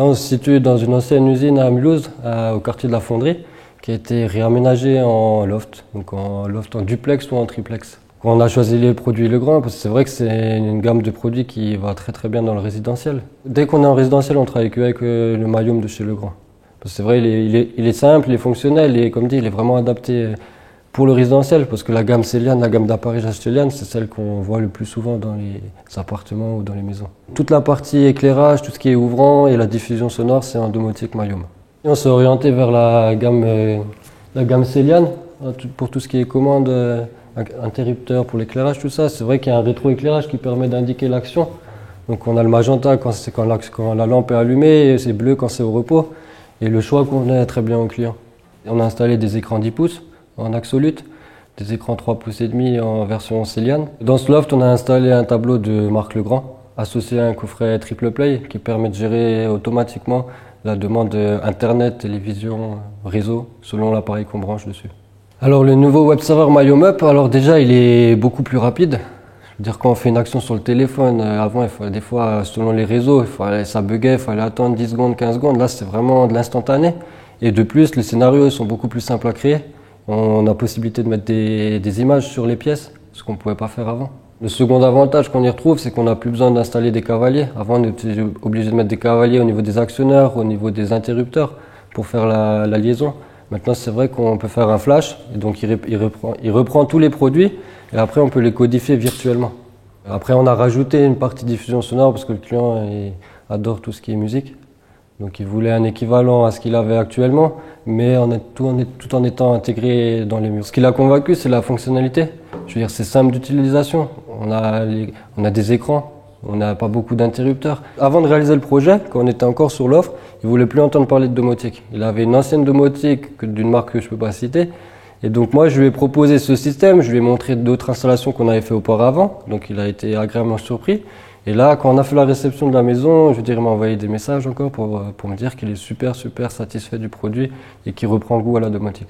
Là, on se situe dans une ancienne usine à Mulhouse, au quartier de la Fonderie, qui a été réaménagée en loft, donc en loft en duplex ou en triplex. On a choisi les produits Legrand parce que c'est vrai que c'est une gamme de produits qui va très très bien dans le résidentiel. Dès qu'on est en résidentiel, on travaille qu'avec le Mayum de chez Legrand. Parce que c'est vrai, il est simple, il est fonctionnel et comme dit, il est vraiment adapté pour le résidentiel parce que la gamme Céliane, la gamme d'appareillage Céliane, c'est celle qu'on voit le plus souvent dans les appartements ou dans les maisons. Toute la partie éclairage, tout ce qui est ouvrant et la diffusion sonore, c'est en domotique Mayum. Et on s'est orienté vers la gamme Céliane pour tout ce qui est commande, interrupteur pour l'éclairage, tout ça. C'est vrai qu'il y a un rétroéclairage qui permet d'indiquer l'action. Donc on a le magenta quand la lampe est allumée et c'est bleu quand c'est au repos. Et le choix convenait très bien au client. On a installé des écrans 10 pouces en Axolute, des écrans 3 pouces et demi en version Céliane. Dans ce loft, on a installé un tableau de marque Legrand associé à un coffret triple play qui permet de gérer automatiquement la demande internet, télévision, réseau selon l'appareil qu'on branche dessus. Alors le nouveau web server Mayum Up, alors déjà il est beaucoup plus rapide. Je veux dire quand on fait une action sur le téléphone, avant il fallait des fois selon les réseaux, ça buguait, il fallait attendre 10 secondes, 15 secondes. Là c'est vraiment de l'instantané. Et de plus les scénarios sont beaucoup plus simples à créer. On a possibilité de mettre des images sur les pièces, ce qu'on ne pouvait pas faire avant. Le second avantage qu'on y retrouve, c'est qu'on n'a plus besoin d'installer des cavaliers. Avant on était obligé de mettre des cavaliers au niveau des actionneurs, au niveau des interrupteurs pour faire la liaison. Maintenant, c'est vrai qu'on peut faire un flash, et donc il reprend tous les produits, et après on peut les codifier virtuellement. Après, on a rajouté une partie diffusion sonore parce que le client adore tout ce qui est musique. Donc il voulait un équivalent à ce qu'il avait actuellement, mais tout en étant intégré dans les murs. Ce qui l'a convaincu, c'est la fonctionnalité. Je veux dire, c'est simple d'utilisation. On a des écrans. On n'a pas beaucoup d'interrupteurs. Avant de réaliser le projet, quand on était encore sur l'offre, il ne voulait plus entendre parler de domotique. Il avait une ancienne domotique d'une marque que je ne peux pas citer. Et donc moi, je lui ai proposé ce système. Je lui ai montré d'autres installations qu'on avait fait auparavant. Donc il a été agréablement surpris. Et là, quand on a fait la réception de la maison, je veux dire, il m'a envoyé des messages encore pour me dire qu'il est super satisfait du produit et qu'il reprend goût à la domotique.